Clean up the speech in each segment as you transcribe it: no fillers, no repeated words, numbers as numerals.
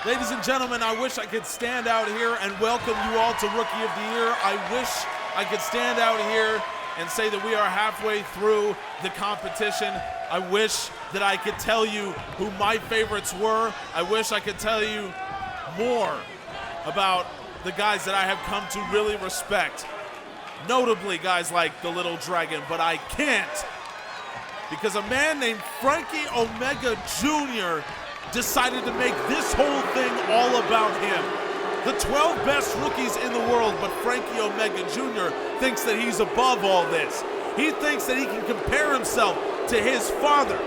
Ladies and gentlemen, I wish I could stand out here and welcome you all to Rookie of the Year. I wish I could stand out here and say that we are halfway through the competition. I wish that I could tell you who my favorites were. I wish I could tell you more about the guys that I have come to really respect. Notably guys like the Little Dragon, but I can't because a man named Franky Omega Jr. decided to make this whole thing all about him. The 12 best rookies in the world, but Franky Omega Jr. thinks that he's above all this. He thinks that he can compare himself to his father.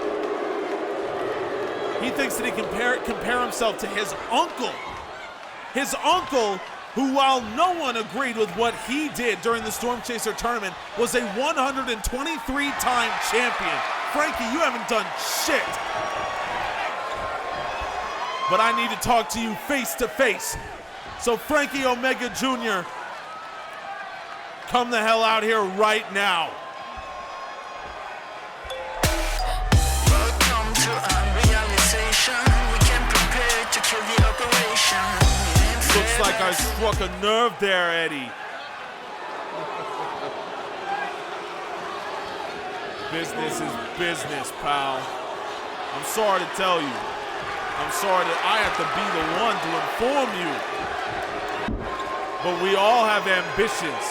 He thinks that he can compare himself to his uncle. His uncle, who while no one agreed with what he did during the Storm Chaser tournament, was a 123-time champion. Franky, you haven't done shit. But I need to talk to you face to face. So Franky Omega Jr., come the hell out here right now. Welcome to unrealization. We can prepare to kill the operation. Looks like I struck a nerve there, Eddie. Business is business, pal. I'm sorry to tell you. I'm sorry that I have to be the one to inform you. But we all have ambitions.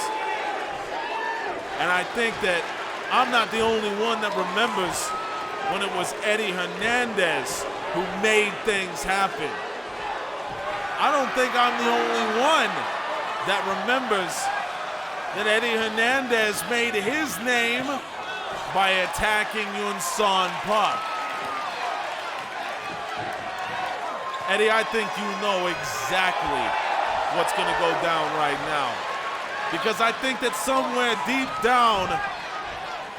And I think that I'm not the only one that remembers when it was Eddie Hernandez who made things happen. I don't think I'm the only one that remembers that Eddie Hernandez made his name by attacking Yunsan Park. Eddie, I think you know exactly what's gonna go down right now. Because I think that somewhere deep down,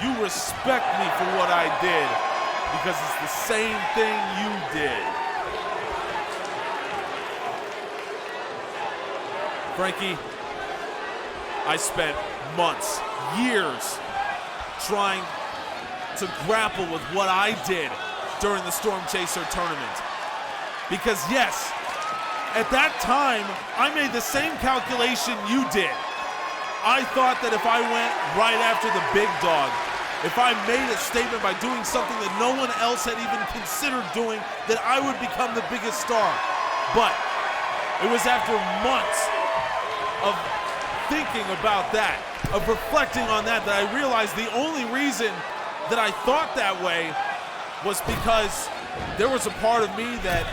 you respect me for what I did. Because it's the same thing you did. Franky, I spent months, years, trying to grapple with what I did during the Storm Chaser tournament. Because yes, at that time, I made the same calculation you did. I thought that if I went right after the big dog, if I made a statement by doing something that no one else had even considered doing, that I would become the biggest star. But it was after months of thinking about that, of reflecting on that, that I realized the only reason that I thought that way was because there was a part of me that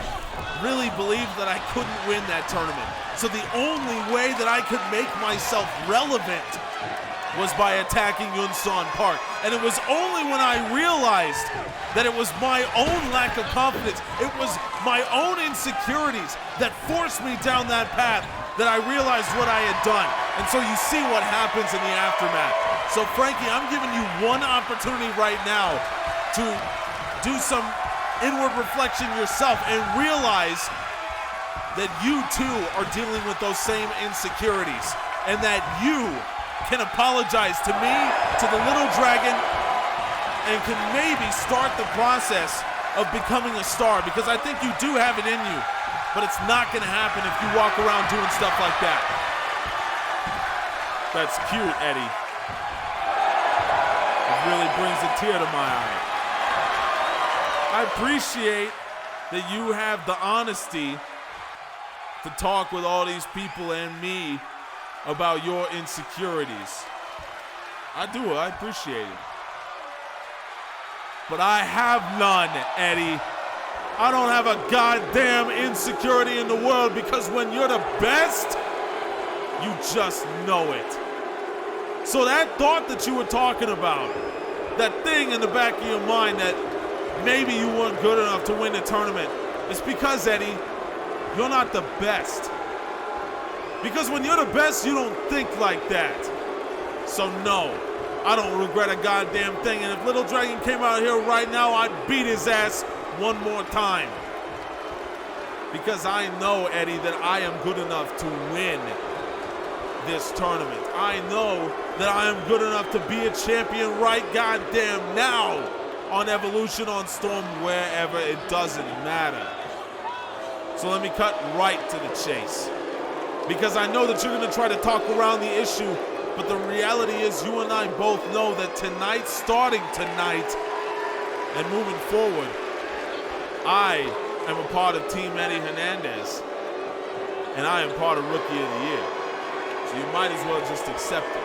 really believed that I couldn't win that tournament. So the only way that I could make myself relevant was by attacking Yunsan Park. And it was only when I realized that it was my own lack of confidence, it was my own insecurities that forced me down that path that I realized what I had done. And so you see what happens in the aftermath. So Franky, I'm giving you one opportunity right now to do some inward reflection yourself and realize that you too are dealing with those same insecurities and that you can apologize to me, to the Little Dragon, and can maybe start the process of becoming a star, because I think you do have it in you, but it's not gonna happen if you walk around doing stuff like that. That's cute, Eddie. It really brings a tear to my eye. I appreciate that you have the honesty to talk with all these people and me about your insecurities. I do, I appreciate it. But I have none, Eddie. I don't have a goddamn insecurity in the world, because when you're the best, you just know it. So that thought that you were talking about, that thing in the back of your mind that maybe you weren't good enough to win the tournament, it's because, Eddie, you're not the best. Because when you're the best, you don't think like that. So no, I don't regret a goddamn thing. And if Little Dragon came out here right now, I'd beat his ass one more time. Because I know, Eddie, that I am good enough to win this tournament. I know that I am good enough to be a champion right goddamn now on Evolution, on Storm, wherever, it doesn't matter. So let me cut right to the chase. Because I know that you're going to try to talk around the issue, but the reality is you and I both know that tonight, starting tonight, and moving forward, I am a part of Team Eddie Hernandez, and I am part of Rookie of the Year. So you might as well just accept it.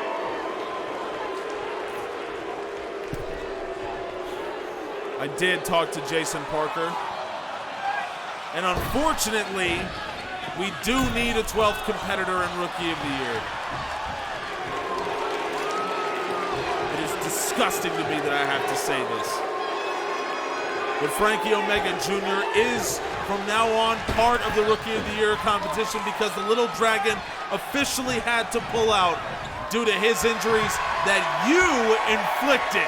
I did talk to Jason Parker, and unfortunately, we do need a 12th competitor in Rookie of the Year. It is disgusting to me that I have to say this. But Franky Omega Jr. is, from now on, part of the Rookie of the Year competition because the Little Dragon officially had to pull out due to his injuries that you inflicted.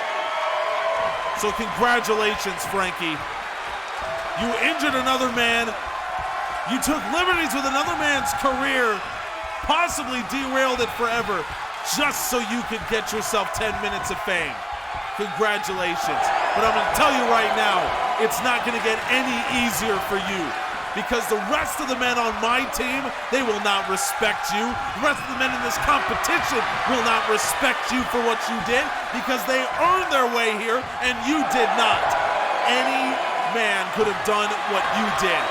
So congratulations, Franky. You injured another man. You took liberties with another man's career, possibly derailed it forever, just so you could get yourself 10 minutes of fame. Congratulations. But I'm going to tell you right now, it's not going to get any easier for you because the rest of the men on my team, they will not respect you. The rest of the men in this competition will not respect you for what you did because they earned their way here and you did not. Any man could have done what you did.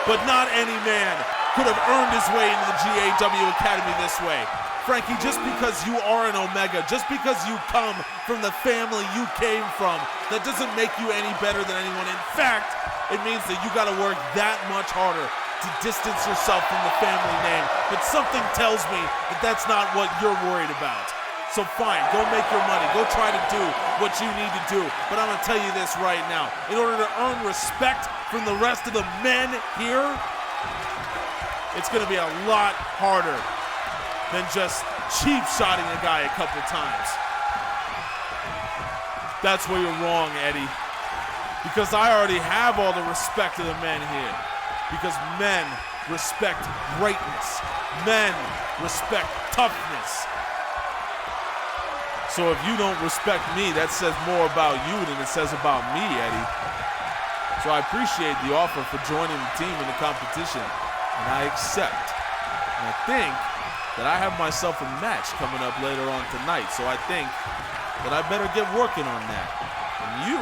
But not any man could have earned his way into the GAW Academy this way. Franky, just because you are an Omega, just because you come from the family you came from, that doesn't make you any better than anyone. In fact, it means that you gotta work that much harder to distance yourself from the family name. But something tells me that that's not what you're worried about. So fine, go make your money. Go try to do what you need to do. But I'm gonna tell you this right now. In order to earn respect from the rest of the men here, it's gonna be a lot harder than just cheap shotting a guy a couple times. That's where you're wrong, Eddie. Because I already have all the respect of the men here. Because men respect greatness. Men respect toughness. So if you don't respect me, that says more about you than it says about me, Eddie. So I appreciate the offer for joining the team in the competition, and I accept. And I think that I have myself a match coming up later on tonight, so I think that I better get working on that. And you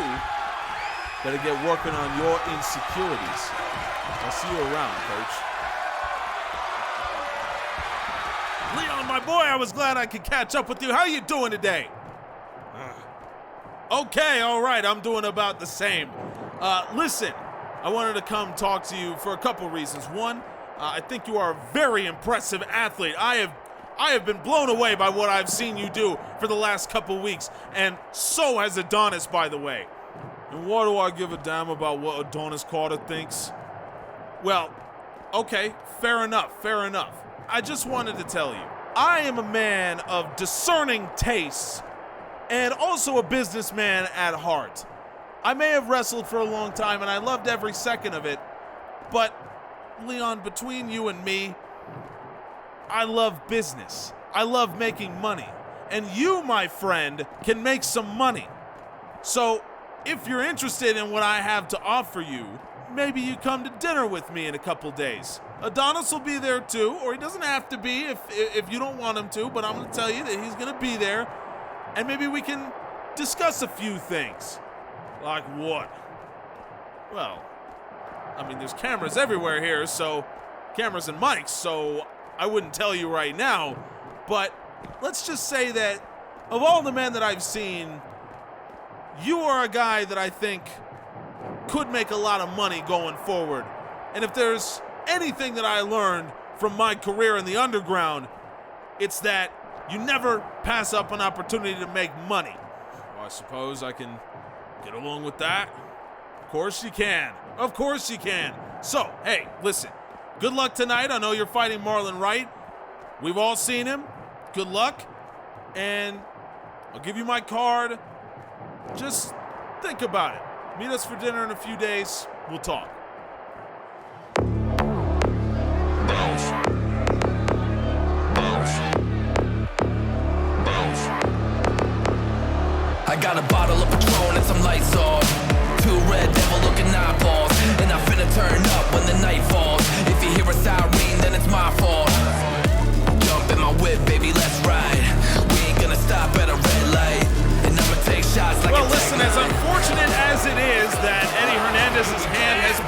better get working on your insecurities. I'll see you around, Coach. Leon, my boy, I was glad I could catch up with you. How you doing today? Okay, all right, I'm doing about the same. Listen, I wanted to come talk to you for a couple reasons. One, I think you are a very impressive athlete. I have been blown away by what I've seen you do for the last couple weeks, and so has Adonis, by the way. And what do I give a damn about what Adonis Carter thinks? Well, okay, fair enough. I just wanted to tell you, I am a man of discerning tastes and also a businessman at heart. I may have wrestled for a long time and I loved every second of it, but Leon, between you and me, I love business. I love making money. And you, my friend, can make some money. So if you're interested in what I have to offer you, maybe you come to dinner with me in a couple days. Adonis will be there too, or he doesn't have to be if you don't want him to, but I'm going to tell you that he's going to be there, and maybe we can discuss a few things. Like what? Well, I mean, there's cameras everywhere here, so cameras and mics, so I wouldn't tell you right now, but let's just say that of all the men that I've seen, you are a guy that I think could make a lot of money going forward. And if there's anything that I learned from my career in the underground, it's that you never pass up an opportunity to make money. Well, I suppose I can get along with that. Of course you can. Of course you can. So, hey, listen. Good luck tonight. I know you're fighting Marlon Wright. We've all seen him. Good luck. And I'll give you my card. Just think about it. Meet us for dinner in a few days. We'll talk. I got a bottle of Patron and some lights off. Two red devil looking eyeballs. And I finna turn up when the night falls.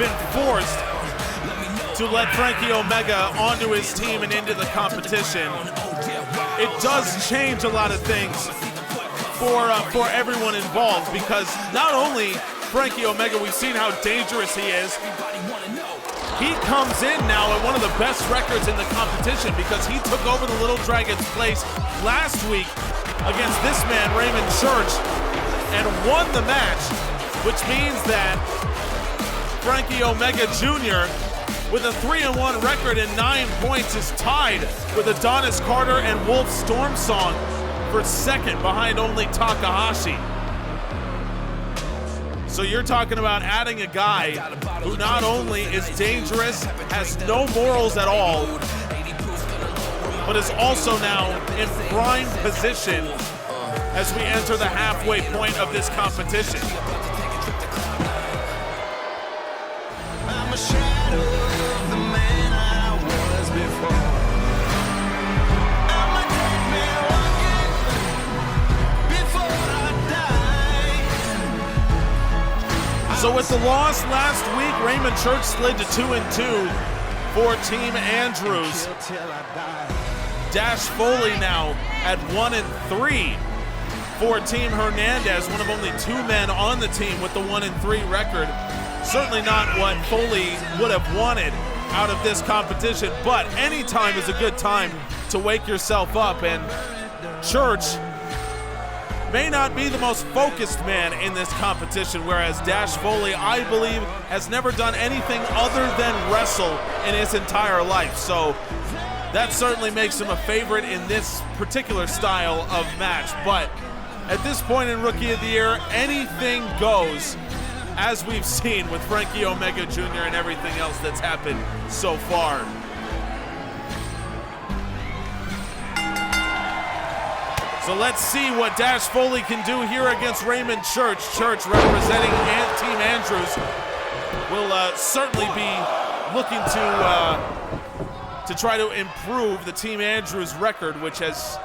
been forced to let Franky Omega onto his team and into the competition, it does change a lot of things for everyone involved, because not only Franky Omega, we've seen how dangerous he is. He comes in now at one of the best records in the competition because he took over the Little Dragon's place last week against this man, Raymond Church, and won the match, which means that Franky Omega Jr., with a 3-1 record and 9 points, is tied with Adonis Carter and Wolf Stormsong for second, behind only Takahashi. So you're talking about adding a guy who not only is dangerous, has no morals at all, but is also now in prime position as we enter the halfway point of this competition. I'm a shadow of the man I was before. I'm a dead man walking before I die. So with the loss last week, Raymond Church slid to 2-2 for Team Andrews. Dash Foley now at 1-3 for Team Hernandez, one of only 2 men on the team with the 1-3 record. Certainly not what Foley would have wanted out of this competition, but any time is a good time to wake yourself up, and Church may not be the most focused man in this competition, whereas Dash Foley, I believe, has never done anything other than wrestle in his entire life. So that certainly makes him a favorite in this particular style of match. But at this point in Rookie of the Year, anything goes, as we've seen with Franky Omega Jr. and everything else that's happened so far. So let's see what Dash Foley can do here against Raymond Church. Church, representing Team Andrews, will certainly be looking to try to improve the Team Andrews record, which has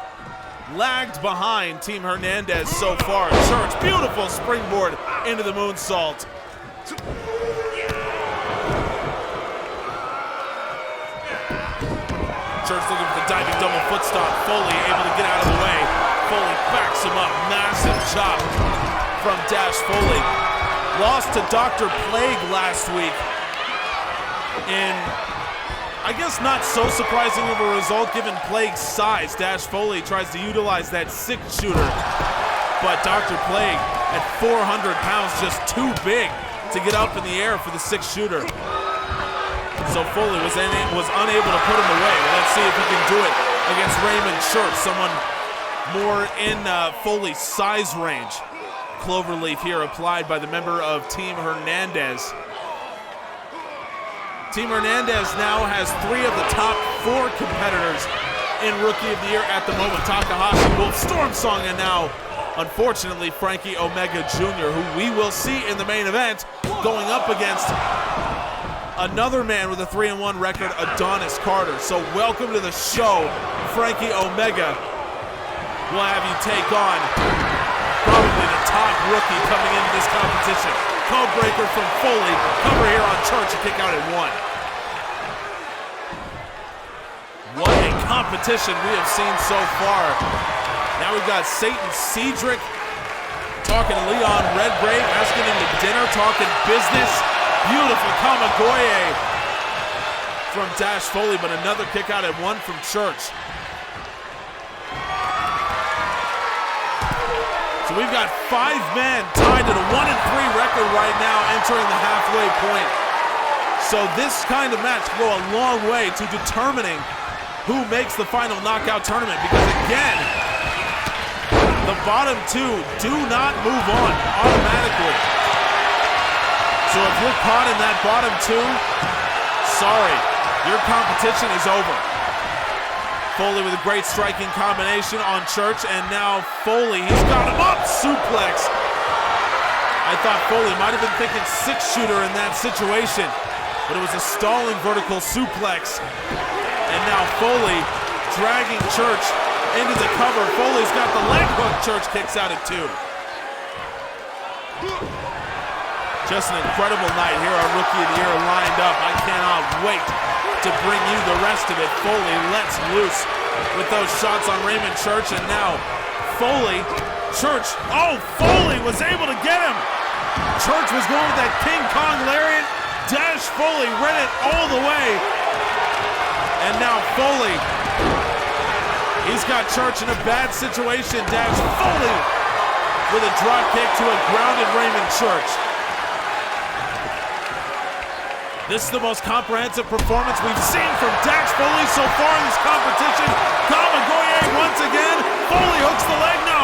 lagged behind Team Hernandez so far. Church, beautiful springboard into the moonsault. Church looking for the diving double foot stomp. Foley able to get out of the way. Foley backs him up. Massive chop from Dash Foley. Lost to Dr. Plague last week in, I guess, not so surprising of a result given Plague's size. Dash Foley tries to utilize that 6-shooter, but Dr. Plague at 400 pounds, just too big to get up in the air for the 6-shooter. So Foley was unable to put him away. Well, let's see if he can do it against Raymond Church, someone more in Foley's size range. Cloverleaf here applied by the member of Team Hernandez. Team Hernandez now has 3 of the top 4 competitors in Rookie of the Year at the moment. Takahashi, Wolf, Stormsong, and now, unfortunately, Franky Omega Jr., who we will see in the main event going up against another man with a 3-1 record, Adonis Carter. So welcome to the show, Franky Omega. We'll have you take on probably the top rookie coming into this competition. Code breaker from Foley. Cover here on Church and kick out at 1. What a competition we have seen so far. Now we've got Satin, Cedric talking to Leon Redgrave, asking him to dinner, talking business. Beautiful Kamagoye from Dash Foley, but another kick out at 1 from Church. So we've got 5 men tied at a 1-3 record right now entering the halfway point. So this kind of match will go a long way to determining who makes the final knockout tournament, because again, the bottom 2 do not move on automatically. So if you're caught in that bottom 2, sorry, your competition is over. Foley with a great striking combination on Church, and now Foley, he's got him up, suplex. I thought Foley might have been thinking 6-shooter in that situation, but it was a stalling vertical suplex. And now Foley dragging Church into the cover. Foley's got the leg hook. Church kicks out at 2. Just an incredible night here on Rookie of the Year lined up. I cannot wait to bring you the rest of it. Foley lets loose with those shots on Raymond Church, and now Foley, Church, oh, Foley was able to get him. Church was going with that King Kong lariat. Dash Foley read it all the way. And now Foley, he's got Church in a bad situation. Dash Foley with a drop kick to a grounded Raymond Church. This is the most comprehensive performance we've seen from Dax Foley so far in this competition. Kamagoye once again. Foley hooks the leg, no.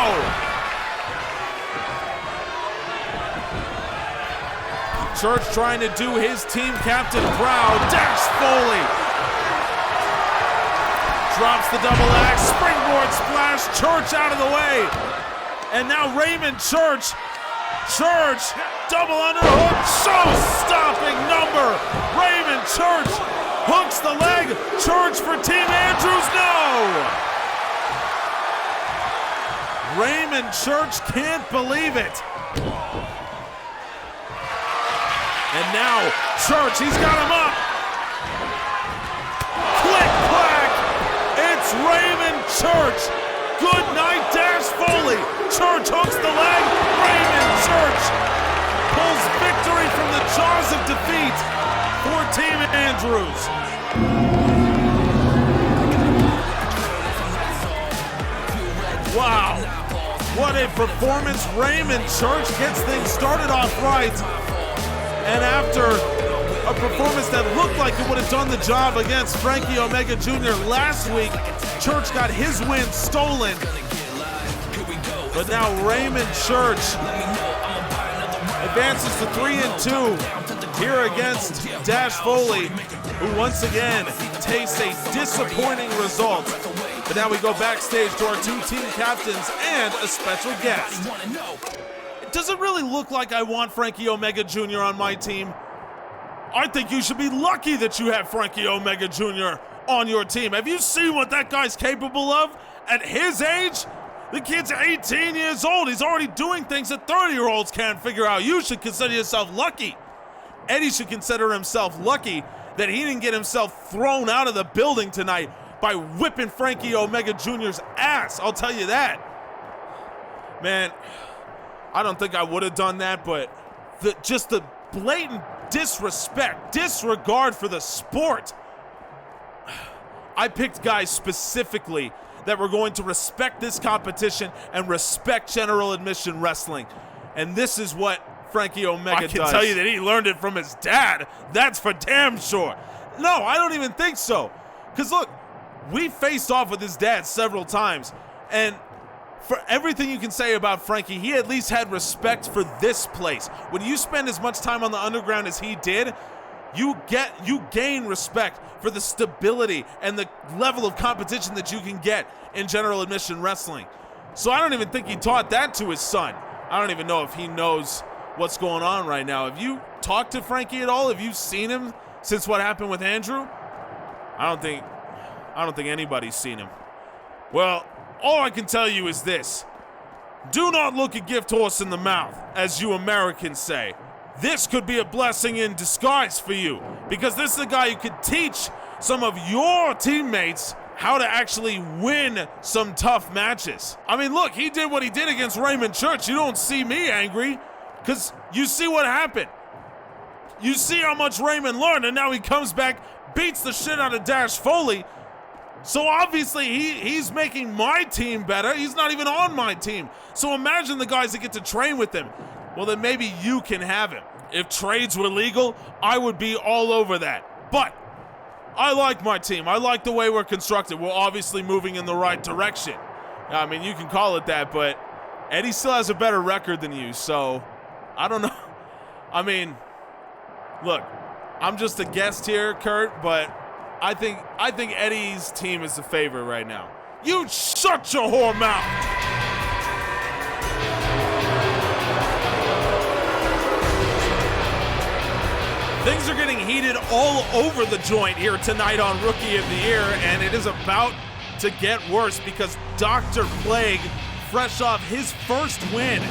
Church trying to do his team captain proud. Dax Foley drops the double axe, springboard splash, Church out of the way. And now Raymond Church, double underhook, show-stopping number. Raymond Church hooks the leg. Church for Team Andrews, no! Raymond Church can't believe it. And now Church, he's got him up. Click, clack. It's Raymond Church. Good night, Dash Foley. Church hooks the leg. Raymond Church pulls victory from the jaws of defeat for Team Andrews. Wow, what a performance. Raymond Church gets things started off right. And after a performance that looked like it would have done the job against Franky Omega Jr. last week, Church got his win stolen. But now Raymond Church advances to 3-2 here against Dash Foley, who once again tastes a disappointing result. But now we go backstage to our two team captains and a special guest. Does it really look like I want Franky Omega Jr. on my team? I think you should be lucky that you have Franky Omega Jr. on your team. Have you seen what that guy's capable of at his age? The kid's 18 years old. He's already doing things that 30-year-olds can't figure out. You should consider yourself lucky. Eddie should consider himself lucky that he didn't get himself thrown out of the building tonight by whipping Franky Omega Jr.'s ass. I'll tell you that. Man, I don't think I would have done that, but just the blatant disregard for the sport. I picked guys specifically that were going to respect this competition and respect general admission wrestling. And this is what Franky Omega does. I can tell you that he learned it from his dad. That's for damn sure. No, I don't even think so. Because look, we faced off with his dad several times. And for everything you can say about Franky, he at least had respect for this place. When you spend as much time on the underground as he did, you gain respect for the stability and the level of competition that you can get in general admission wrestling. So I don't even think he taught that to his son. I don't even know if he knows what's going on right now. Have you talked to Franky at all? Have you seen him since what happened with Andrew? I don't think anybody's seen him. Well, all I can tell you is this. Do not look a gift horse in the mouth, as you Americans say. This could be a blessing in disguise for you, because this is a guy who could teach some of your teammates how to actually win some tough matches. I mean, look, he did what he did against Raymond Church. You don't see me angry, because you see what happened. You see how much Raymond learned, and now he comes back, beats the shit out of Dash Foley. So obviously he's making my team better. He's not even on my team. So imagine the guys that get to train with him. Well, then maybe you can have him. If trades were legal, I would be all over that. But I like my team. I like the way we're constructed. We're obviously moving in the right direction. I mean, you can call it that, but Eddie still has a better record than you, so I don't know. I mean, look, I'm just a guest here, Kurt, but I think Eddie's team is the favorite right now. You shut your whore mouth! Things are getting heated all over the joint here tonight on Rookie of the Year, and it is about to get worse because Dr. Plague, fresh off his first win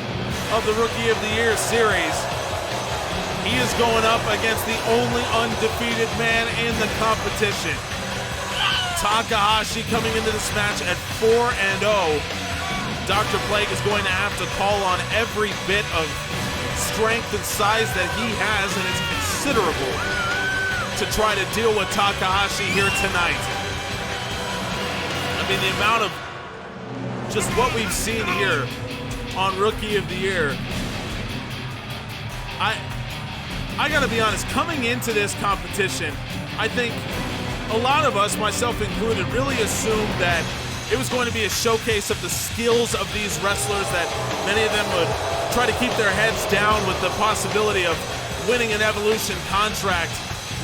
of the Rookie of the Year series, He is going up against the only undefeated man in the competition. Takahashi coming into this match at 4-0. Dr. Plague is going to have to call on every bit of strength and size that he has, and it's considerable, to try to deal with Takahashi here tonight. I mean, the amount of just what we've seen here on Rookie of the Year. I gotta be honest, coming into this competition, I think a lot of us, myself included, really assumed that it was going to be a showcase of the skills of these wrestlers, that many of them would try to keep their heads down with the possibility of winning an Evolution contract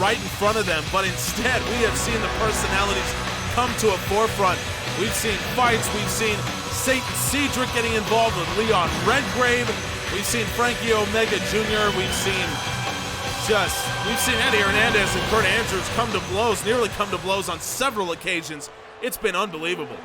right in front of them. But instead, we have seen the personalities come to a forefront. We've seen fights, we've seen Cedric getting involved with Leon Redgrave, we've seen Franky Omega Jr, we've seen Eddie Hernandez and Kurt Andrews come to blows, nearly come to blows on several occasions. It's been unbelievable.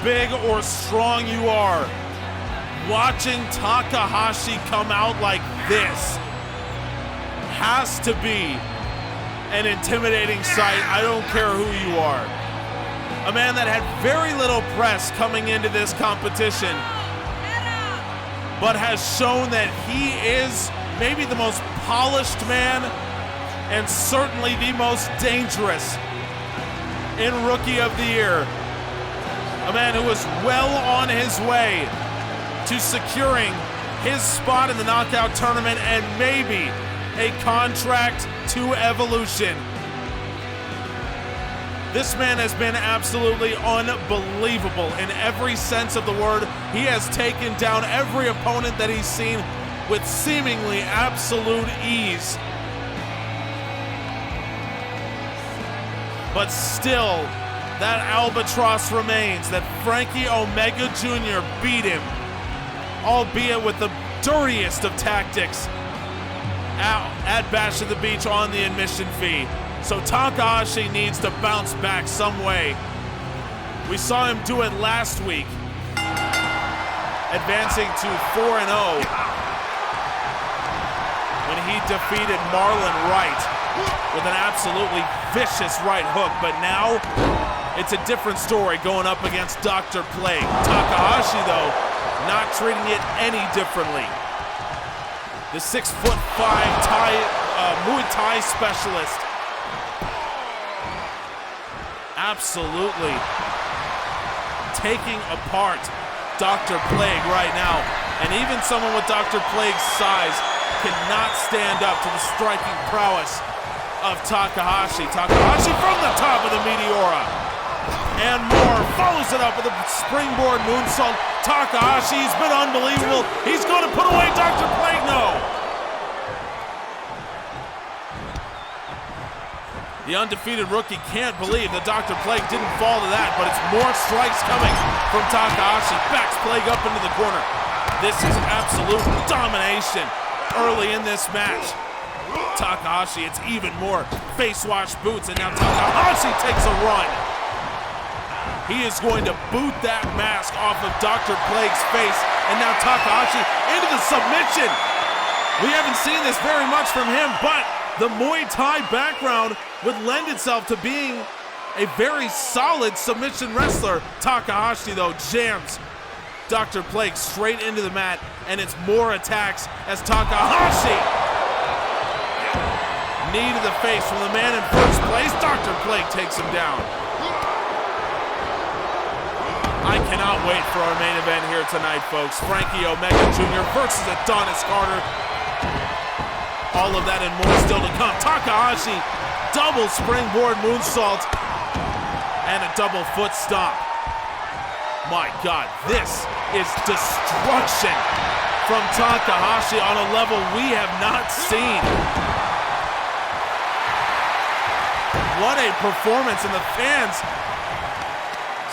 Big or strong you are, watching Takahashi come out like this has to be an intimidating sight. I don't care who you are. A man that had very little press coming into this competition, but has shown that he is maybe the most polished man and certainly the most dangerous in Rookie of the Year. A man who was well on his way to securing his spot in the knockout tournament and maybe a contract to Evolution. This man has been absolutely unbelievable in every sense of the word. He has taken down every opponent that he's seen with seemingly absolute ease. But still, that albatross remains, that Franky Omega Jr. beat him, albeit with the dirtiest of tactics, at Bash at the Beach on the admission fee. So Takahashi needs to bounce back some way. We saw him do it last week, advancing to 4-0 when he defeated Marlon Wright with an absolutely vicious right hook. But now, it's a different story going up against Dr. Plague. Takahashi, though, not treating it any differently. The 6'5" Muay Thai specialist. Absolutely taking apart Dr. Plague right now. And even someone with Dr. Plague's size cannot stand up to the striking prowess of Takahashi. Takahashi from the top of the Meteora. And more, follows it up with a springboard moonsault. Takahashi's been unbelievable. He's going to put away Dr. Plague. No. The undefeated rookie can't believe that Dr. Plague didn't fall to that, but it's more strikes coming from Takahashi. Backs Plague up into the corner. This is absolute domination early in this match. Takahashi, it's even more face wash boots, and now Takahashi takes a run. He is going to boot that mask off of Dr. Plague's face, and now Takahashi into the submission. We haven't seen this very much from him, but the Muay Thai background would lend itself to being a very solid submission wrestler. Takahashi, though, jams Dr. Plague straight into the mat, and it's more attacks as Takahashi, knee to the face from the man in first place. Dr. Plague takes him down. I cannot wait for our main event here tonight, folks. Franky Omega Jr. versus Adonis Carter. All of that and more still to come. Takahashi, double springboard moonsault And a double foot stomp. My God, this is destruction from Takahashi on a level we have not seen. What a performance, and the fans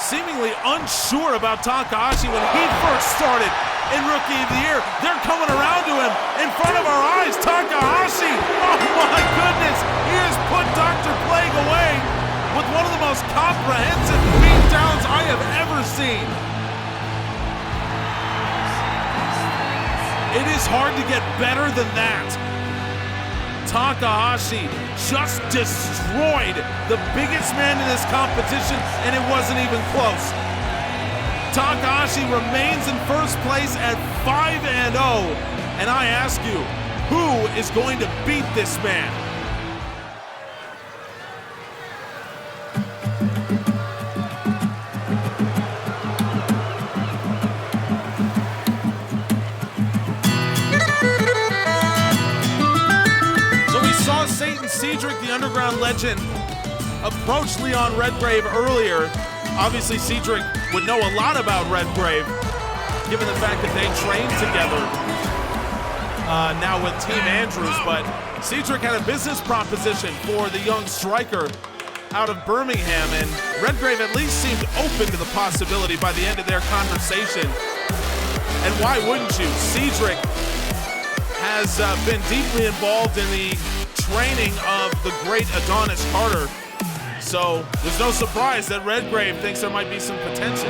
seemingly unsure about Takahashi when he first started in Rookie of the Year. They're coming around to him in front of our eyes. Takahashi, oh my goodness, he has put Dr. Plague away with one of the most comprehensive beatdowns I have ever seen. It is hard to get better than that. Takahashi just destroyed the biggest man in this competition, and it wasn't even close. Takahashi remains in first place at 5-0, and I ask you, who is going to beat this man? Cedric, the underground legend, approached Leon Redgrave earlier. Obviously, Cedric would know a lot about Redgrave, given the fact that they trained together now with Team Andrews. But Cedric had a business proposition for the young striker out of Birmingham, and Redgrave at least seemed open to the possibility by the end of their conversation. And why wouldn't you? Cedric has been deeply involved in the training of the great Adonis Carter. So there's no surprise that Redgrave thinks there might be some potential.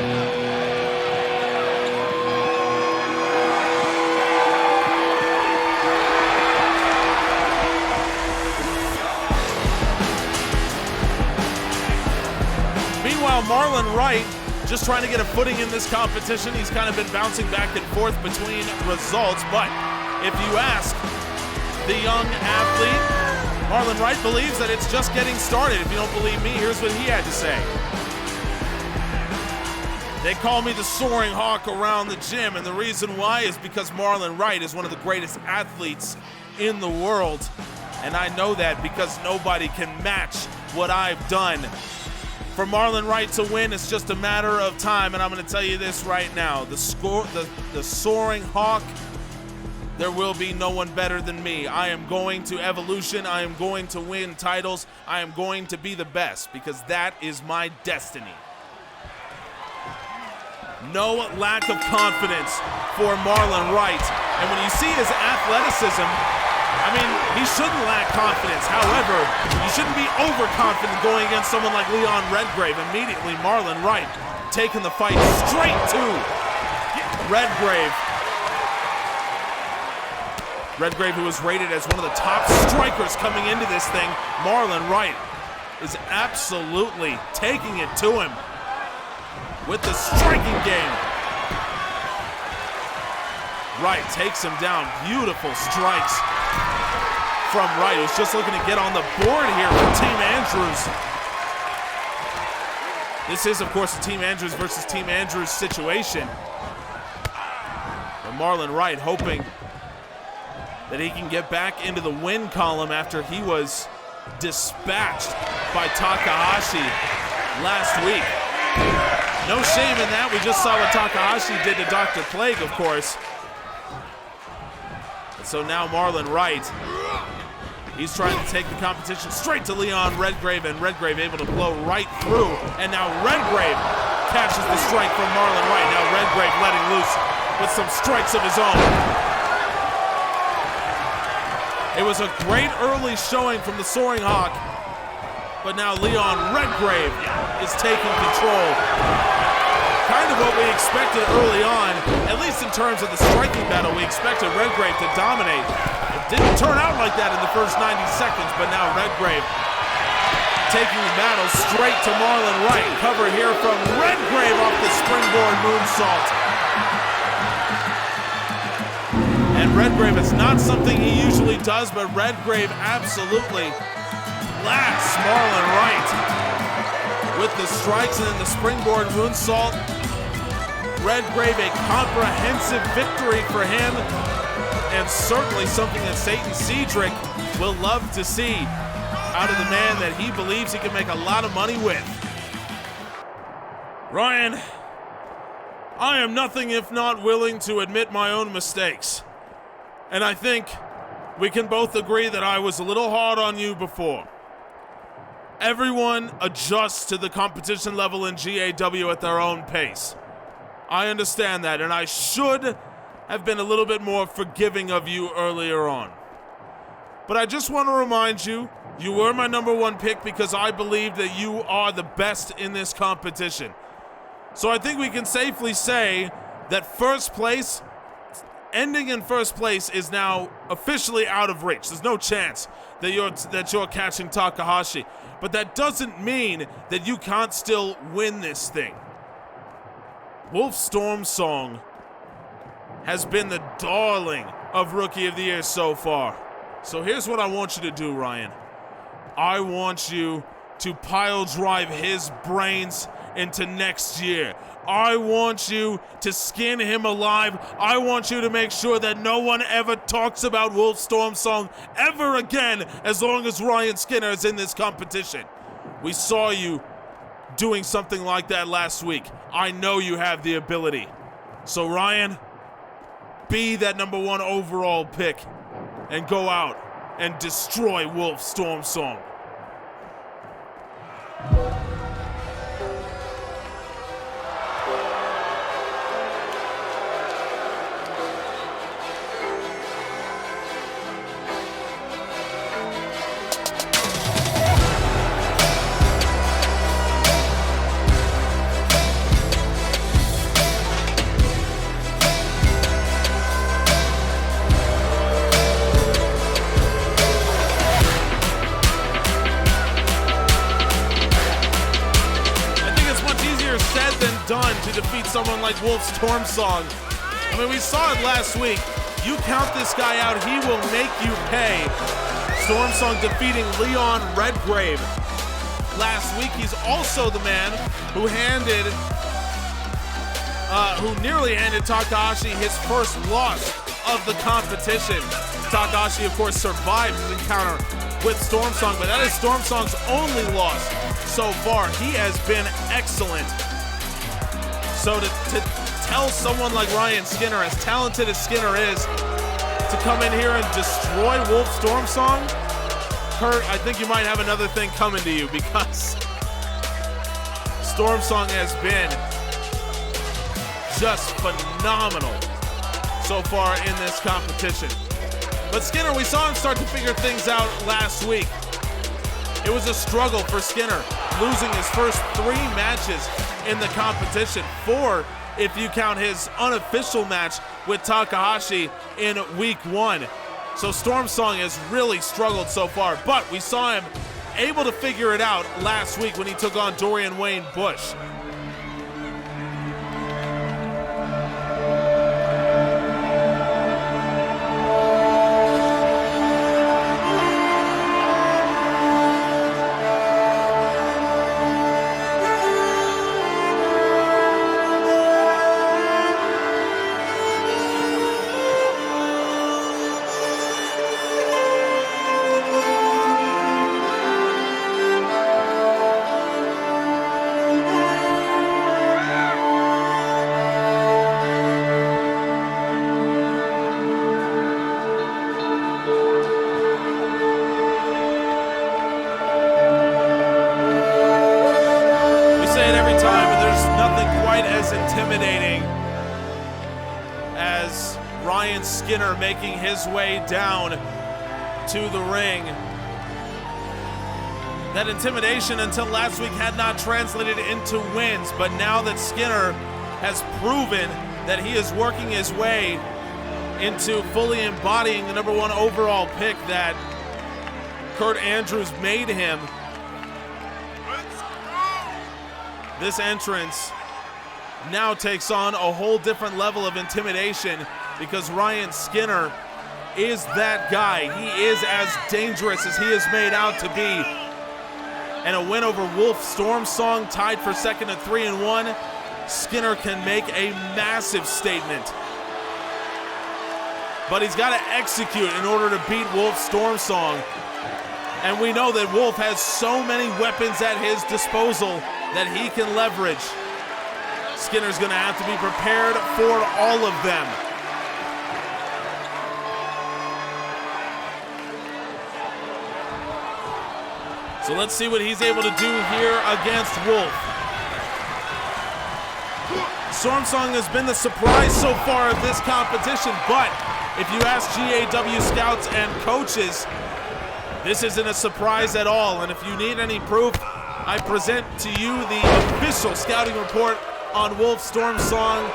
Meanwhile, Marlon Wright just trying to get a footing in this competition. He's kind of been bouncing back and forth between results, but if you ask the young athlete, Marlon Wright believes that it's just getting started. If you don't believe me, here's what he had to say. They call me the Soaring Hawk around the gym, and the reason why is because Marlon Wright is one of the greatest athletes in the world. And I know that because nobody can match what I've done. For Marlon Wright to win, it's just a matter of time, and I'm going to tell you this right now. The Soaring Hawk, there will be no one better than me. I am going to Evolution. I am going to win titles. I am going to be the best because that is my destiny. No lack of confidence for Marlon Wright. And when you see his athleticism, I mean, he shouldn't lack confidence. However, you shouldn't be overconfident going against someone like Leon Redgrave. Immediately, Marlon Wright taking the fight straight to Redgrave. Redgrave, who was rated as one of the top strikers coming into this thing. Marlon Wright is absolutely taking it to him with the striking game. Wright takes him down. Beautiful strikes from Wright, who's just looking to get on the board here for Team Andrews. This is, of course, a Team Andrews versus Team Andrews situation. And Marlon Wright hoping that he can get back into the win column after he was dispatched by Takahashi last week. No shame in that. We just saw what Takahashi did to Dr. Plague, of course. And so now Marlon Wright, he's trying to take the competition straight to Leon Redgrave, and Redgrave able to blow right through. And now Redgrave catches the strike from Marlon Wright. Now Redgrave letting loose with some strikes of his own. It was a great early showing from the Soaring Hawk, but now Leon Redgrave is taking control. Kind of what we expected early on, at least in terms of the striking battle. We expected Redgrave to dominate. It didn't turn out like that in the first 90 seconds, but now Redgrave taking the battle straight to Marlon Wright. Cover here from Redgrave off the springboard moonsault. And Redgrave is not something he usually does, but Redgrave absolutely blasts Marlon Wright with the strikes and then the springboard moonsault. Redgrave, a comprehensive victory for him, and certainly something that Cedric will love to see out of the man that he believes he can make a lot of money with. Ryan, I am nothing if not willing to admit my own mistakes. And I think we can both agree that I was a little hard on you before. Everyone adjusts to the competition level in GAW at their own pace. I understand that, and I should have been a little bit more forgiving of you earlier on. But I just want to remind you, you were my #1 pick because I believe that you are the best in this competition. So I think we can safely say that first place, ending in first place, is now officially out of reach. There's no chance that you're catching Takahashi. But that doesn't mean that you can't still win this thing. Wolf Stormsong has been the darling of Rookie of the Year so far. So here's what I want you to do, Ryan. I want you to pile drive his brains into next year. I want you to skin him alive. I want you to make sure that no one ever talks about Wolf Stormsong ever again as long as Ryan Skinner is in this competition. We saw you doing something like that last week. I know you have the ability. So Ryan, be that #1 overall pick and go out and destroy Wolf Stormsong. Done to defeat someone like Wolf Stormsong. I mean, we saw it last week. You count this guy out, he will make you pay. Stormsong defeating Leon Redgrave last week. He's also the man who nearly handed Takahashi his first loss of the competition. Takahashi, of course, survived his encounter with Stormsong, but that is Stormsong's only loss so far. He has been excellent. So to tell someone like Ryan Skinner, as talented as Skinner is, to come in here and destroy Wolf Stormsong, Kurt, I think you might have another thing coming to you, because Stormsong has been just phenomenal so far in this competition. But Skinner, we saw him start to figure things out last week. It was a struggle for Skinner, losing his first 3 matches in the competition, 4 if you count his unofficial match with Takahashi in week 1. So Stormsong has really struggled so far, but we saw him able to figure it out last week when he took on Dorian Wayne Bush. Skinner making his way down to the ring. That intimidation until last week had not translated into wins, but now that Skinner has proven that he is working his way into fully embodying the #1 overall pick that Kurt Andrews made him, this entrance now takes on a whole different level of intimidation, because Ryan Skinner is that guy. He is as dangerous as he is made out to be. And a win over Wolf Stormsong, tied for second at 3-1. Skinner can make a massive statement. But he's got to execute in order to beat Wolf Stormsong. And we know that Wolf has so many weapons at his disposal that he can leverage. Skinner's gonna have to be prepared for all of them. So let's see what he's able to do here against Wolf. Stormsong has been the surprise so far of this competition, but if you ask GAW scouts and coaches, this isn't a surprise at all. And if you need any proof, I present to you the official scouting report on Wolf Stormsong,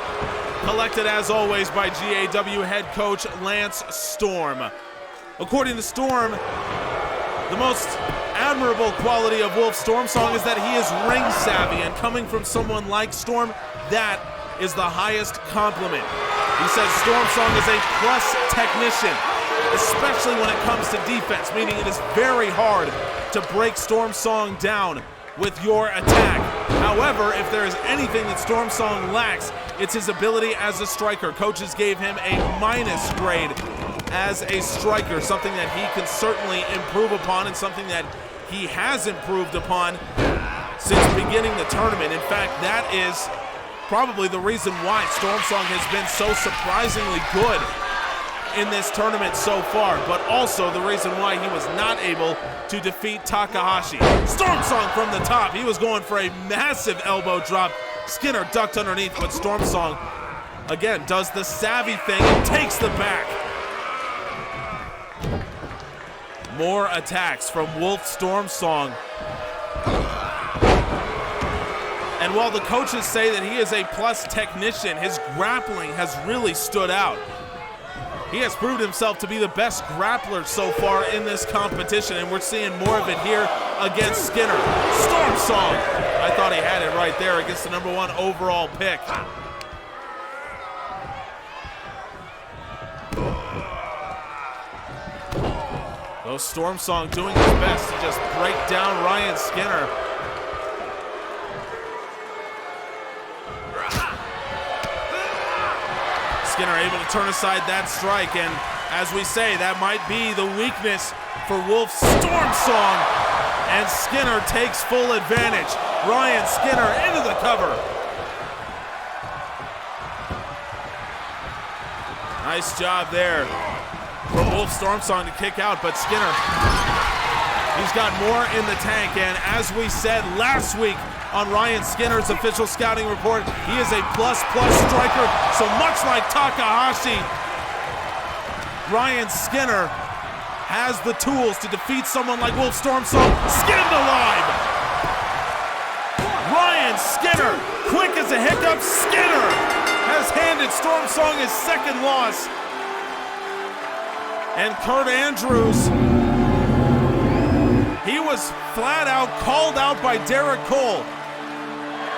collected as always by GAW head coach Lance Storm. According to Storm, the most admirable quality of Wolf Stormsong is that he is ring savvy, and coming from someone like Storm, that is the highest compliment. He says Stormsong is a plus technician, especially when it comes to defense, meaning it is very hard to break Stormsong down with your attack. However, if there is anything that Stormsong lacks, it's his ability as a striker. Coaches gave him a minus grade as a striker, something that he can certainly improve upon and something that he has improved upon since beginning the tournament. In fact, that is probably the reason why Stormsong has been so surprisingly good in this tournament so far, but also the reason why he was not able to defeat Takahashi. Stormsong from the top. He was going for a massive elbow drop. Skinner ducked underneath, but Stormsong, again, does the savvy thing and takes the back. More attacks from Wolf Stormsong. And while the coaches say that he is a plus technician, his grappling has really stood out. He has proved himself to be the best grappler so far in this competition, and we're seeing more of it here against Skinner. Stormsong! I thought he had it right there against the #1 overall pick. So Stormsong doing his best to just break down Ryan Skinner. Skinner able to turn aside that strike, and as we say, that might be the weakness for Wolf Stormsong, and Skinner takes full advantage. Ryan Skinner into the cover. Nice job there from Wolf Stormsong to kick out, but Skinner, he's got more in the tank, and as we said last week on Ryan Skinner's official scouting report, he is a plus-plus striker, so much like Takahashi, Ryan Skinner has the tools to defeat someone like Wolf Stormsong. Skinned alive! Ryan Skinner, quick as a hiccup, Skinner has handed Stormsong his second loss. And Kurt Andrews, he was flat out called out by Derek Cole.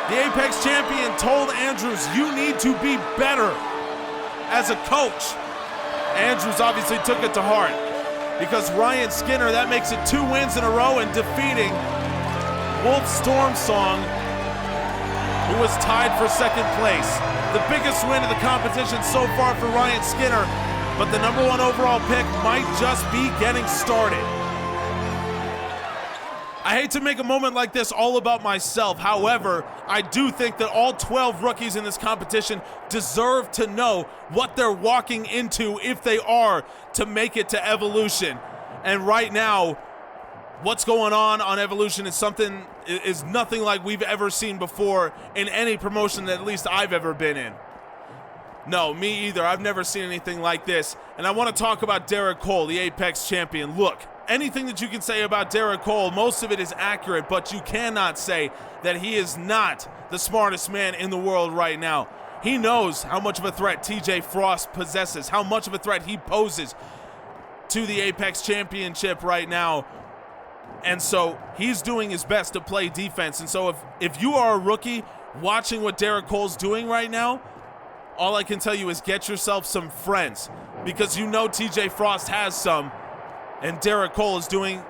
The Apex champion told Andrews, you need to be better as a coach. Andrews obviously took it to heart, because Ryan Skinner, that makes it 2 wins in a row, and defeating Wolf Stormsong, who was tied for second place. The biggest win of the competition so far for Ryan Skinner, but the #1 overall pick might just be getting started. I hate to make a moment like this all about myself. However, I do think that all 12 rookies in this competition deserve to know what they're walking into if they are to make it to Evolution. And right now, what's going on Evolution is nothing like we've ever seen before in any promotion that at least I've ever been in. No, me either. I've never seen anything like this. And I want to talk about Derek Cole, the Apex champion. Look, anything that you can say about Derek Cole, most of it is accurate, but you cannot say that he is not the smartest man in the world right now. He knows how much of a threat TJ Frost possesses, how much of a threat he poses to the Apex Championship right now. And so he's doing his best to play defense. And so if you are a rookie watching what Derek Cole's doing right now, all I can tell you is get yourself some friends, because you know TJ Frost has some, and Derek Cole is doing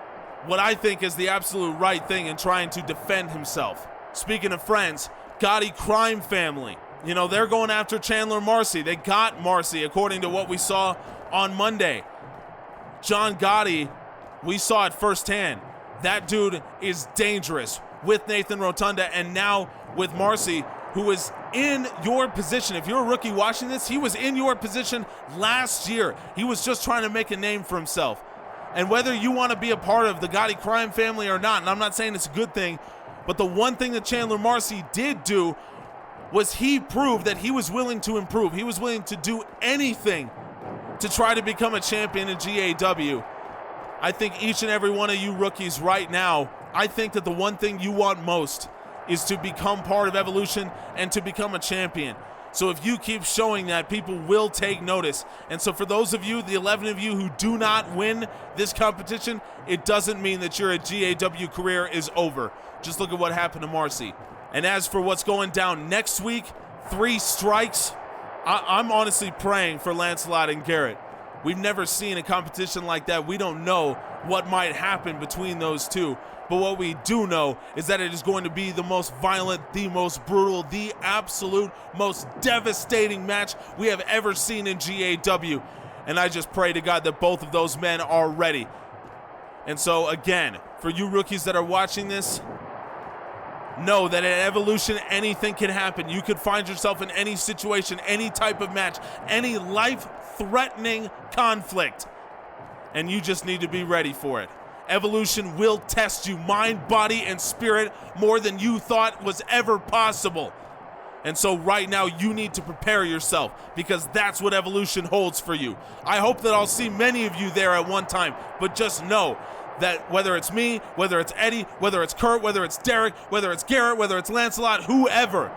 what I think is the absolute right thing in trying to defend himself. Speaking of friends, Gotti Crime Family. You know, they're going after Chandler Marcy. They got Marcy, according to what we saw on Monday. John Gotti, we saw it firsthand. That dude is dangerous with Nathan Rotunda, and now with Marcy, who is in your position. If you're a rookie watching this, he was in your position last year. He was just trying to make a name for himself. And whether you want to be a part of the Gotti crime family or not, and I'm not saying it's a good thing, but the one thing that Chandler Marcy did do was he proved that he was willing to improve. He was willing to do anything to try to become a champion in GAW. I think each and every one of you rookies right now, I think that the one thing you want most is to become part of Evolution and to become a champion. So if you keep showing that, people will take notice. And so for those of you, the 11 of you who do not win this competition, it doesn't mean that your GAW career is over. Just look at what happened to Marcy. And as for what's going down next week, 3 strikes, I'm honestly praying for Lancelot and Garrett. We've never seen a competition like that. We don't know what might happen between those two. But what we do know is that it is going to be the most violent, the most brutal, the absolute most devastating match we have ever seen in GAW. And I just pray to God that both of those men are ready. And so again, for you rookies that are watching this, know that at Evolution, anything can happen. You could find yourself in any situation, any type of match, any life-threatening conflict. And you just need to be ready for it. Evolution will test you, mind, body, and spirit more than you thought was ever possible. And so right now, you need to prepare yourself because that's what Evolution holds for you. I hope that I'll see many of you there at one time, but just know that whether it's me, whether it's Eddie, whether it's Kurt, whether it's Derek, whether it's Garrett, whether it's Lancelot, whoever,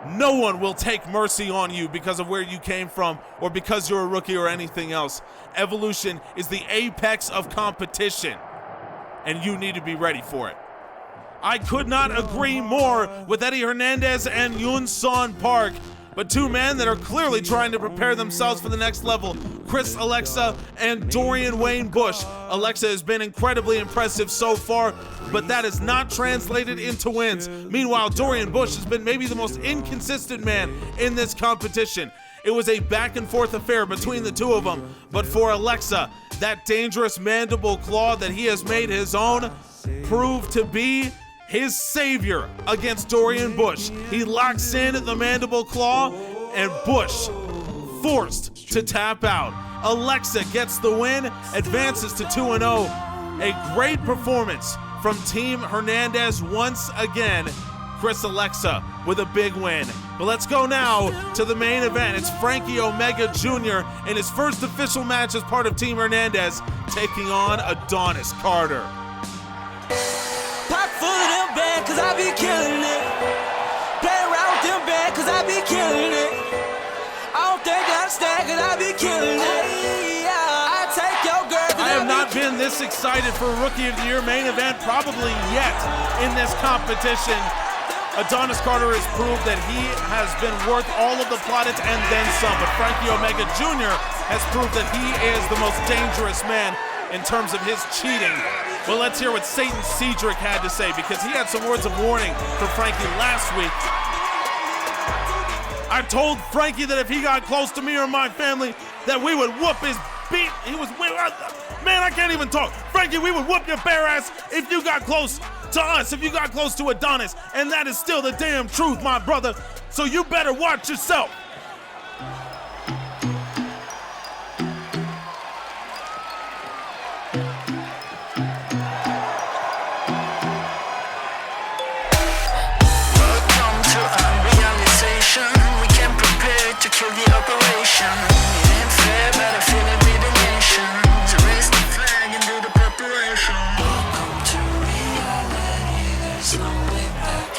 no one will take mercy on you because of where you came from or because you're a rookie or anything else. Evolution is the apex of competition, and you need to be ready for it. I could not agree more with Eddie Hernandez and Yun-Son Park, but 2 men that are clearly trying to prepare themselves for the next level, Chris Alexa and Dorian Wayne Bush. Alexa has been incredibly impressive so far, but that is not translated into wins. Meanwhile, Dorian Bush has been maybe the most inconsistent man in this competition. It was a back and forth affair between the 2 of them, but for Alexa, that dangerous mandible claw that he has made his own proved to be his savior against Dorian Bush. He locks in the mandible claw, and Bush forced to tap out. Alexa gets the win, advances to 2-0. A great performance from Team Hernandez once again. Chris Alexa with a big win. But let's go now to the main event. It's Franky Omega Jr. in his first official match as part of Team Hernandez, taking on Adonis Carter. Pop full of them bad, cause I be killing it. Play around with them bad, cause I be killing it. I don't think I understand, cause I be killing it. I take your girl, I have not been this excited for Rookie of the Year main event probably yet in this competition. Adonis Carter has proved that he has been worth all of the plaudits and then some, but Franky Omega Jr. has proved that he is the most dangerous man in terms of his cheating. Well, let's hear what Satin Cedric had to say, because he had some words of warning for Franky last week. I told Franky that if he got close to me or my family, that we would whoop his beat. Man, I can't even talk. Franky, we would whoop your bare ass if you got close to us, if you got close to Adonis, and that is still the damn truth, my brother. So you better watch yourself. Welcome to our realization. We came prepared to kill the operation. It ain't fair, but I feel it with the nation. To raise the flag and do the preparation. Welcome to reality. There's no way back.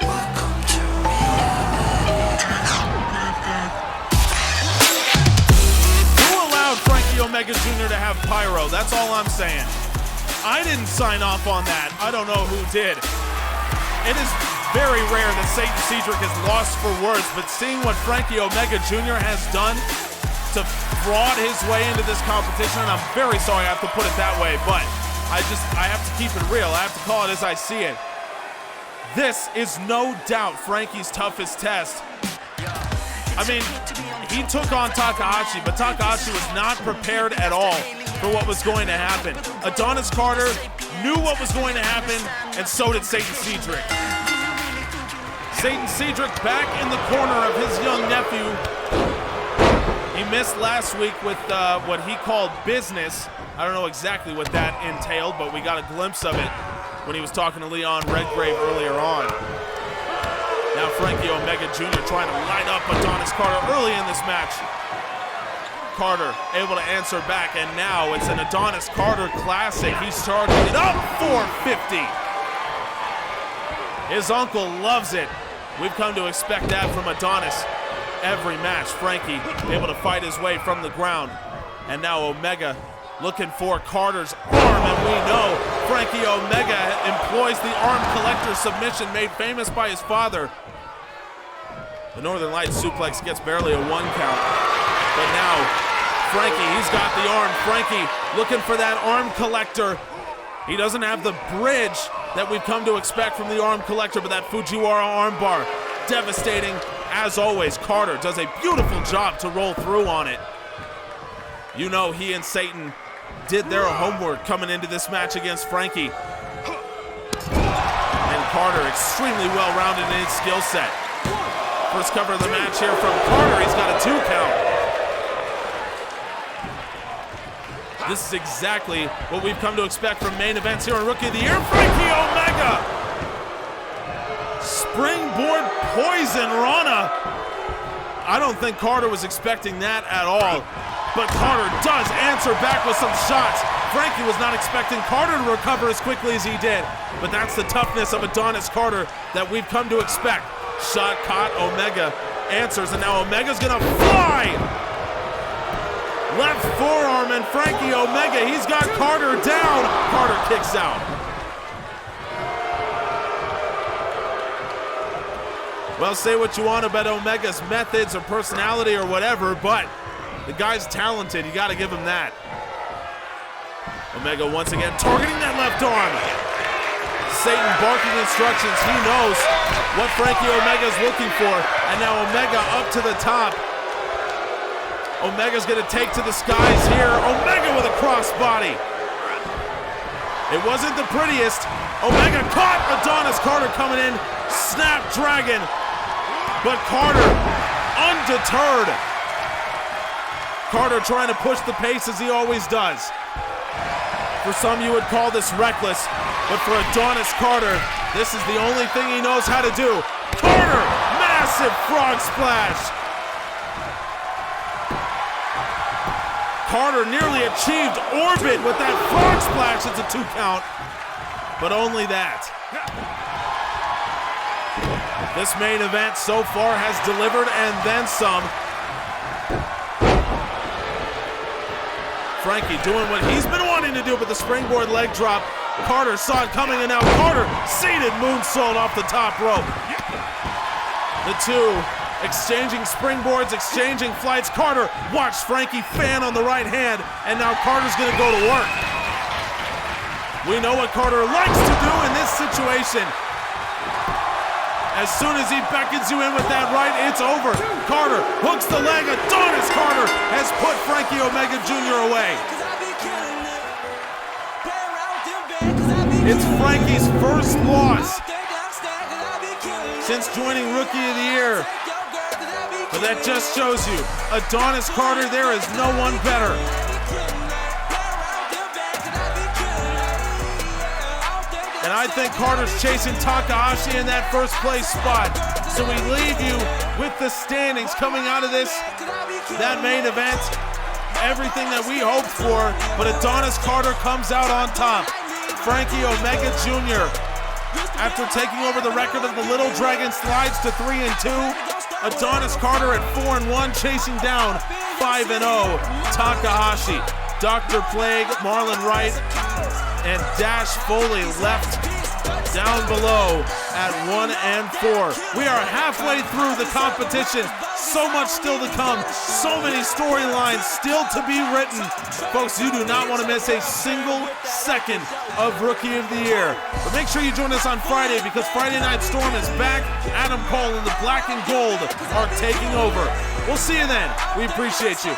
Welcome to reality. Who allowed Franky Omega Jr. to have pyro? That's all I'm saying. I didn't sign off on that. I don't know who did. It is very rare that Satin Cedric is lost for words, but seeing what Franky Omega Jr. has done to fraud his way into this competition, and I'm very sorry I have to put it that way, but I have to keep it real. I have to call it as I see it. This is no doubt Franky's toughest test. I mean, he took on Takahashi, but Takahashi was not prepared at all for what was going to happen. Adonis Carter knew what was going to happen, and so did Satin Cedric. Cedric back in the corner of his young nephew. He missed last week with what he called business. I don't know exactly what that entailed, but we got a glimpse of it when he was talking to Leon Redgrave earlier on. Now Franky Omega Jr. trying to light up Adonis Carter early in this match. Carter able to answer back, and now it's an Adonis Carter classic. He's charging it up, 450. His uncle loves it. We've come to expect that from Adonis every match. Franky able to fight his way from the ground. And now Omega looking for Carter's arm, and we know Franky Omega employs the arm collector submission made famous by his father. The Northern Lights suplex gets barely a 1 count, but now Franky, he's got the arm. Franky looking for that arm collector. He doesn't have the bridge that we've come to expect from the arm collector, but that Fujiwara armbar, devastating as always. Carter does a beautiful job to roll through on it. You know he and Satin did their homework coming into this match against Franky. And Carter extremely well-rounded in his skill set. First cover of the match here from Carter. He's got a 2 count. This is exactly what we've come to expect from main events here on Rookie of the Year. Franky Omega! Springboard poison Rana. I don't think Carter was expecting that at all, but Carter does answer back with some shots. Franky was not expecting Carter to recover as quickly as he did, but that's the toughness of Adonis Carter that we've come to expect. Shot caught, Omega answers, and now Omega's gonna fly! Left forearm, and Franky Omega, he's got Carter down. Carter kicks out. Well, say what you want about Omega's methods or personality or whatever, but the guy's talented. You got to give him that. Omega once again targeting that left arm. Satin barking instructions. He knows what Franky Omega's looking for. And now Omega up to the top. Omega's gonna take to the skies here. Omega with a crossbody. It wasn't the prettiest. Omega caught Adonis Carter coming in. Snapdragon. But Carter undeterred. Carter trying to push the pace as he always does. For some you would call this reckless, but for Adonis Carter, this is the only thing he knows how to do. Carter, massive frog splash. Carter nearly achieved orbit with that frog splash. It's a 2 count, but only that. This main event so far has delivered and then some. Franky doing what he's been wanting to do with the springboard leg drop. Carter saw it coming, and now Carter seated moonsault off the top rope. The two exchanging springboards, exchanging flights. Carter watched Franky fan on the right hand, and now Carter's gonna go to work. We know what Carter likes to do in this situation. As soon as he beckons you in with that right, it's over. Carter hooks the leg. Adonis Carter has put Franky Omega Jr. away. It's Franky's first loss since joining Rookie of the Year. But that just shows you, Adonis Carter, there is no one better. And I think Carter's chasing Takahashi in that first place spot. So we leave you with the standings coming out of this, that main event. Everything that we hoped for, but Adonis Carter comes out on top. Franky Omega Jr., after taking over the record of the Little Dragon, slides to 3-2. Adonis Carter at 4-1, chasing down 5-0 Takahashi. Dr. Plague, Marlon Wright, and Dash Foley left down below at 1-4. We are halfway through the competition. So much still to come. So many storylines still to be written. Folks, you do not want to miss a single second of Rookie of the Year. But make sure you join us on Friday, because Friday Night Storm is back. Adam Cole and the Black and Gold are taking over. We'll see you then. We appreciate you.